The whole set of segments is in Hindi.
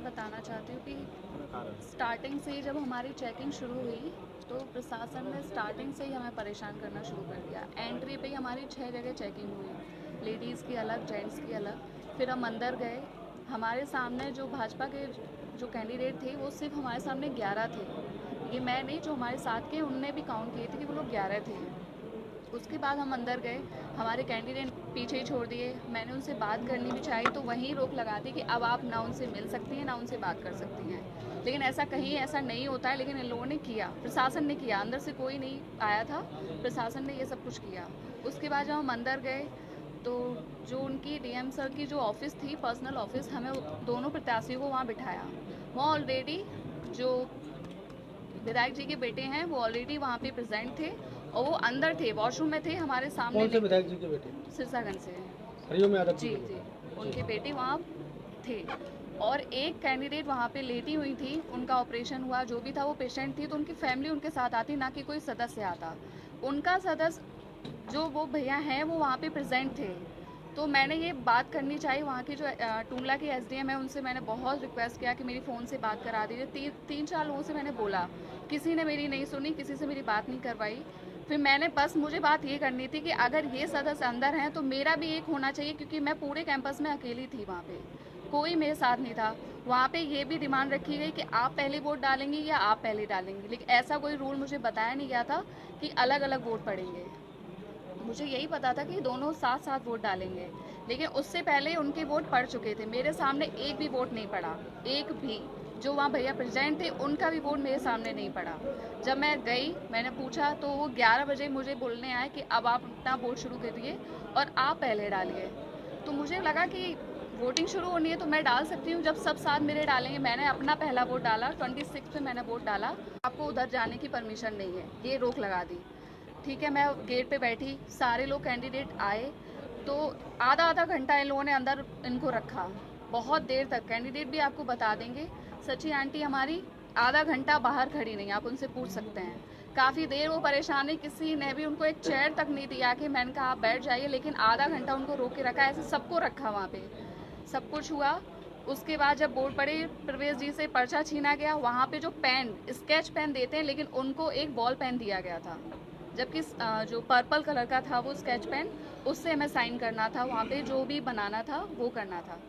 बताना चाहती हूँ कि स्टार्टिंग से ही जब हमारी चेकिंग शुरू हुई तो प्रशासन ने स्टार्टिंग से ही हमें परेशान करना शुरू कर दिया। एंट्री पे ही हमारी 6 जगह चेकिंग हुई, लेडीज़ की अलग, जेंट्स की अलग। फिर हम अंदर गए, हमारे सामने जो भाजपा के जो कैंडिडेट थे वो सिर्फ हमारे सामने 11 थे। ये मैं नहीं, जो हमारे साथ के उनने भी काउंट किए थे कि वो लोग 11 थे। उसके बाद हम अंदर गए, हमारे कैंडिडेट पीछे ही छोड़ दिए। मैंने उनसे बात करनी भी चाहिए तो वहीं रोक लगा दी कि अब आप ना उनसे मिल सकती हैं ना उनसे बात कर सकती हैं। लेकिन ऐसा कहीं ऐसा नहीं होता है, लेकिन इन लोगों ने किया, प्रशासन ने किया, अंदर से कोई नहीं आया था, प्रशासन ने ये सब कुछ किया। उसके बाद जब हम अंदर गए तो जो उनकी डीएम सर की जो ऑफिस थी, पर्सनल ऑफिस, हमें दोनों प्रत्याशियों को वहाँ बिठाया। वहाँ ऑलरेडी जो विधायक जी के बेटे हैं वो ऑलरेडी वहाँ पे प्रेजेंट थे और वो अंदर थे, वॉशरूम में थे, हमारे सामने। कौन से विधायक जी के बेटे? सिरसागंज से। हरिओम यादव जी जी, उनके बेटे वहाँ थे। और एक कैंडिडेट वहाँ पे लेटी हुई थी, उनका ऑपरेशन हुआ, जो भी था, वो पेशेंट थी, तो उनकी फैमिली उनके साथ आती, ना कि कोई सदस्य आता। उनका सदस्य जो वो भैया हैं वो वहाँ पे प्रेजेंट थे। तो मैंने ये बात करनी चाहिए, वहाँ की जो टूंगला की एसडीएम है उनसे मैंने बहुत रिक्वेस्ट किया कि मेरी फ़ोन से बात करा दीजिए। 3-4 लोगों से मैंने बोला, किसी ने मेरी नहीं सुनी, किसी से मेरी बात नहीं करवाई। फिर मैंने बस मुझे बात ये करनी थी कि अगर ये सदस्य अंदर हैं तो मेरा भी एक होना चाहिए, क्योंकि मैं पूरे कैंपस में अकेली थी, वहाँ पे कोई मेरे साथ नहीं था। वहाँ पे ये भी डिमांड रखी गई कि आप पहले वोट डालेंगी या आप पहले डालेंगी, लेकिन ऐसा कोई रूल मुझे बताया नहीं गया था कि अलग अलग वोट पड़ेंगे। मुझे यही पता था कि दोनों साथ साथ वोट डालेंगे, लेकिन उससे पहले उनके वोट पड़ चुके थे। मेरे सामने एक भी वोट नहीं पड़ा, एक भी। जो वहाँ भैया प्रेजेंट थे उनका भी वोट मेरे सामने नहीं पड़ा। जब मैं गई, मैंने पूछा तो वो 11 बजे मुझे बोलने आए कि अब आप अपना वोट शुरू करिए और आप पहले डालिए। तो मुझे लगा कि वोटिंग शुरू होनी है तो मैं डाल सकती हूँ जब सब साथ मेरे डालेंगे। मैंने अपना पहला वोट डाला, 26 पे मैंने वोट डाला। आपको उधर जाने की परमिशन नहीं है, ये रोक लगा दी। ठीक है, मैं गेट पे बैठी, सारे लोग कैंडिडेट आए तो आधा घंटा इन लोगों ने अंदर इनको रखा, बहुत देर तक। कैंडिडेट भी आपको बता देंगे, सची आंटी हमारी आधा घंटा बाहर खड़ी नहीं, आप उनसे पूछ सकते हैं। काफ़ी देर वो परेशानी, किसी ने भी उनको एक चेयर तक नहीं दिया कि मैंने कहा आप बैठ जाइए, लेकिन आधा घंटा उनको रोक के रखा। ऐसे सबको रखा वहाँ पे, सब कुछ हुआ। उसके बाद जब वोट पड़े, प्रवेश जी से पर्चा छीना गया। वहाँ पे जो पेन, स्केच पेन देते हैं, लेकिन उनको एक बॉल पेन दिया गया था, जबकि जो पर्पल कलर का था वो स्केच पेन, उससे हमें साइन करना था, वहाँ पे जो भी बनाना था वो करना था।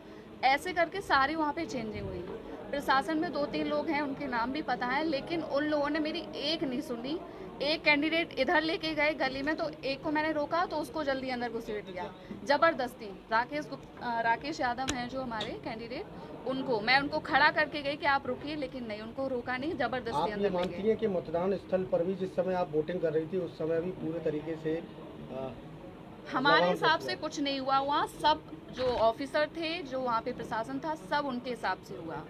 ऐसे करके सारी वहाँ पे चेंजिंग हुई। प्रशासन में 2-3 लोग हैं, उनके नाम भी पता है, लेकिन उन लोगों ने मेरी एक नहीं सुनी। एक कैंडिडेट इधर लेके गए गली में, तो एक को मैंने रोका तो उसको जल्दी अंदर घुसेड़ दिया ज़बरदस्ती। राकेश यादव हैं जो हमारे कैंडिडेट, उनको खड़ा करके गई कि आप रुकिए, लेकिन नहीं, उनको रोका नहीं, ज़बरदस्ती आप ये अंदर ले मानती गए। हैं कि मतदान स्थल पर भी जिस समय आप वोटिंग कर रही थी उस समय भी पूरे तरीके से हमारे लगाम हिसाब कस से हुआ? कुछ नहीं हुआ। वहाँ सब जो ऑफिसर थे, जो वहाँ पे प्रशासन था, सब उनके हिसाब से हुआ।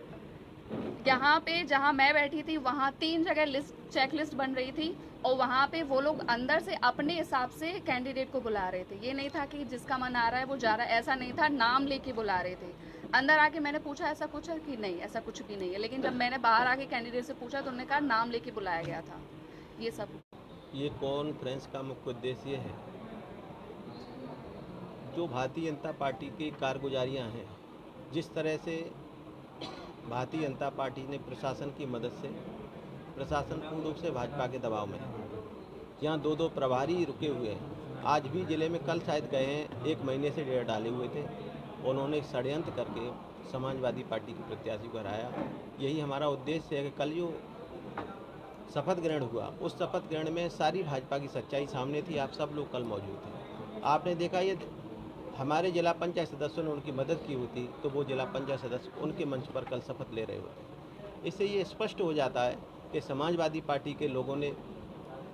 यहाँ पे जहाँ मैं बैठी थी वहाँ 3 जगह चेक लिस्ट बन रही थी, और वहाँ पे वो लोग अंदर से अपने हिसाब से कैंडिडेट को बुला रहे थे। ये नहीं था कि जिसका मन आ रहा है वो जा रहा है, ऐसा नहीं था, नाम लेके बुला रहे थे। अंदर आके मैंने पूछा ऐसा कुछ है कि नहीं, ऐसा कुछ भी नहीं है, लेकिन जब मैंने बाहर आके कैंडिडेट से पूछा तो उन्होंने कहा नाम लेके बुलाया गया था। ये सब। ये कॉन्फ्रेंस का मुख्य उद्देश्य है जो भारतीय जनता पार्टी की कारगुजारियाँ हैं, जिस तरह से भारतीय जनता पार्टी ने प्रशासन की मदद से, प्रशासन पूर्ण रूप से भाजपा के दबाव में है। यहाँ 2-2 प्रभारी रुके हुए हैं। आज भी जिले में, कल शायद गए हैं, 1 महीने से डेढ़ डाले हुए थे। उन्होंने षड्यंत्र करके समाजवादी पार्टी के प्रत्याशी को हराया। यही हमारा उद्देश्य है कि कल जो शपथ ग्रहण हुआ, उस शपथ ग्रहण में सारी भाजपा की सच्चाई सामने थी। आप सब लोग कल मौजूद थे। आपने देखा, ये हमारे जिला पंचायत सदस्यों ने उनकी मदद की होती तो वो जिला पंचायत सदस्य उनके मंच पर कल शपथ ले रहे होते। इससे ये स्पष्ट हो जाता है कि समाजवादी पार्टी के लोगों ने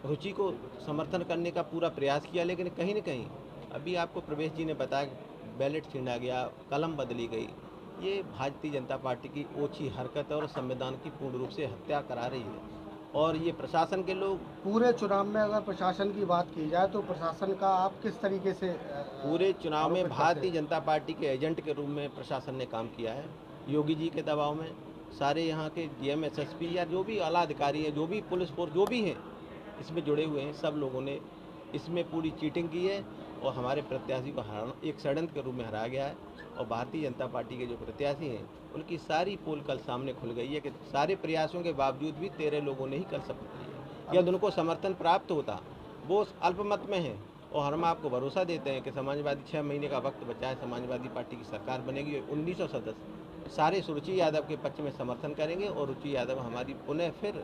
रुचि को समर्थन करने का पूरा प्रयास किया, लेकिन कहीं न कहीं अभी आपको प्रवेश जी ने बताया, बैलेट छीना गया, कलम बदली गई। ये भारतीय जनता पार्टी की ओछी हरकत और संविधान की पूर्ण रूप से हत्या करा रही है। और ये प्रशासन के लोग पूरे चुनाव में अगर प्रशासन की बात की जाए तो प्रशासन का आप किस तरीके से पूरे चुनाव में आरोपित करते भारतीय हैं? जनता पार्टी के एजेंट के रूप में प्रशासन ने काम किया है। योगी जी के दबाव में सारे यहाँ के डीएम, एसएसपी या जो भी आला अधिकारी हैं, जो भी पुलिस फोर्स जो भी हैं इसमें जुड़े हुए हैं, सब लोगों ने इसमें पूरी चीटिंग की है। और हमारे प्रत्याशी को एक षड्यंत्र के रूप में हराया गया है। और भारतीय जनता पार्टी के जो प्रत्याशी हैं उनकी सारी पोल कल सामने खुल गई है कि सारे प्रयासों के बावजूद भी 13 लोगों ने ही कल शपथ ली है। यदि उनको समर्थन प्राप्त होता, वो अल्पमत में है, और हम आपको भरोसा देते हैं कि समाजवादी 6 महीने का वक्त बचा है, समाजवादी पार्टी की सरकार बनेगी और 1900 सदस्य सारे रुचि यादव के पक्ष में समर्थन करेंगे और रुचि यादव हमारी पुनः फिर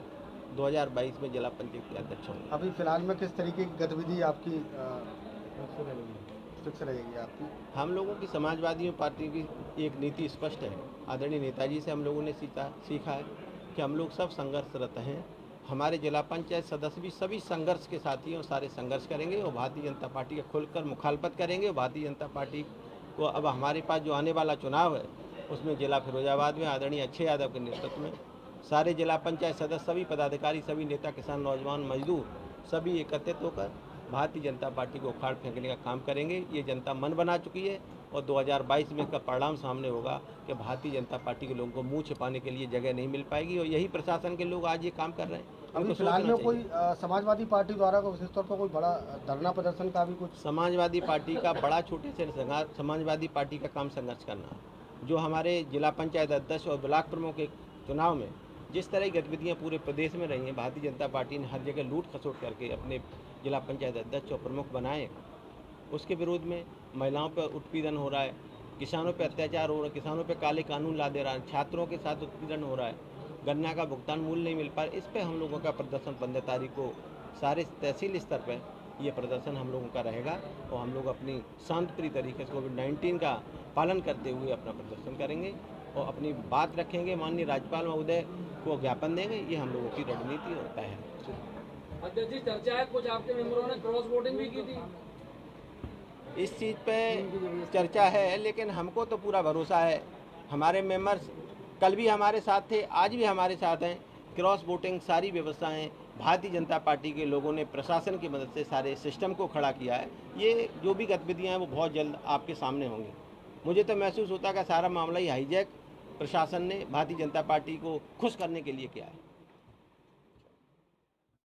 2022 में जिला पंचायत के अध्यक्ष होंगे। अभी फिलहाल में किस तरीके की गतिविधि आपकी फिक्स रहेगी आपकी? हम लोगों की समाजवादी पार्टी की एक नीति स्पष्ट है। आदरणीय नेताजी से हम लोगों ने सीखा है कि हम लोग सब संघर्षरत हैं। हमारे जिला पंचायत सदस्य भी सभी संघर्ष के साथी हैं, सारे संघर्ष करेंगे और भारतीय जनता पार्टी का खुलकर मुखालफत करेंगे। और भारतीय जनता पार्टी को अब हमारे पास जो आने वाला चुनाव है उसमें जिला फिरोजाबाद में आदरणीय अक्षय यादव के नेतृत्व में सारे जिला पंचायत सदस्य, सभी पदाधिकारी, सभी नेता, किसान, नौजवान, मजदूर सभी एकत्रित होकर भारतीय जनता पार्टी को उखाड़ फेंकने का काम करेंगे। ये जनता मन बना चुकी है और 2022 में इसका परिणाम सामने होगा कि भारतीय जनता पार्टी के लोगों को मुंह छिपाने के लिए जगह नहीं मिल पाएगी और यही प्रशासन के लोग आज ये काम कर रहे हैं। अभी फिलहाल में कोई समाजवादी पार्टी द्वारा को विशेष तौर पर कोई बड़ा धरना प्रदर्शन का भी कुछ? समाजवादी पार्टी का बड़ा छोटे से समाजवादी पार्टी का काम संघर्ष करना, जो हमारे जिला पंचायत अध्यक्ष और ब्लॉक प्रमुख के चुनाव में जिस तरह की गतिविधियाँ पूरे प्रदेश में रही हैं, भारतीय जनता पार्टी ने हर जगह लूट खसोट करके अपने जिला पंचायत अध्यक्ष और प्रमुख बनाए। उसके विरोध में महिलाओं पर उत्पीड़न हो रहा है, किसानों पर अत्याचार हो रहा है, किसानों पर काले कानून ला दे रहा है, छात्रों के साथ उत्पीड़न हो रहा है, गन्ना का भुगतान मूल्य नहीं मिल पा रहा। इस पर हम लोगों का प्रदर्शन 15 तारीख को सारे तहसील स्तर पर ये प्रदर्शन हम लोगों का रहेगा और हम लोग अपनी शांतिप्रिय तरीके से कोविड-19 का पालन करते हुए अपना प्रदर्शन करेंगे और अपनी बात रखेंगे। माननीय राज्यपाल महोदय को ज्ञापन देंगे। ये हम लोगों की रणनीति होता है। अध्यक्ष जी, चर्चा है कुछ आपके मेंबरों ने क्रॉस वोटिंग भी की थी। इस चीज़ पे चर्चा है, लेकिन हमको तो पूरा भरोसा है। हमारे मेंबर्स कल भी हमारे साथ थे, आज भी हमारे साथ हैं। क्रॉस वोटिंग सारी व्यवस्थाएं भारतीय जनता पार्टी के लोगों ने प्रशासन की मदद से सारे सिस्टम को खड़ा किया है। ये जो भी गतिविधियां हैं वो बहुत जल्द आपके सामने होंगी। मुझे तो महसूस होता है कि सारा मामला ही हाईजैक प्रशासन ने भारतीय जनता पार्टी को खुश करने के लिए किया है।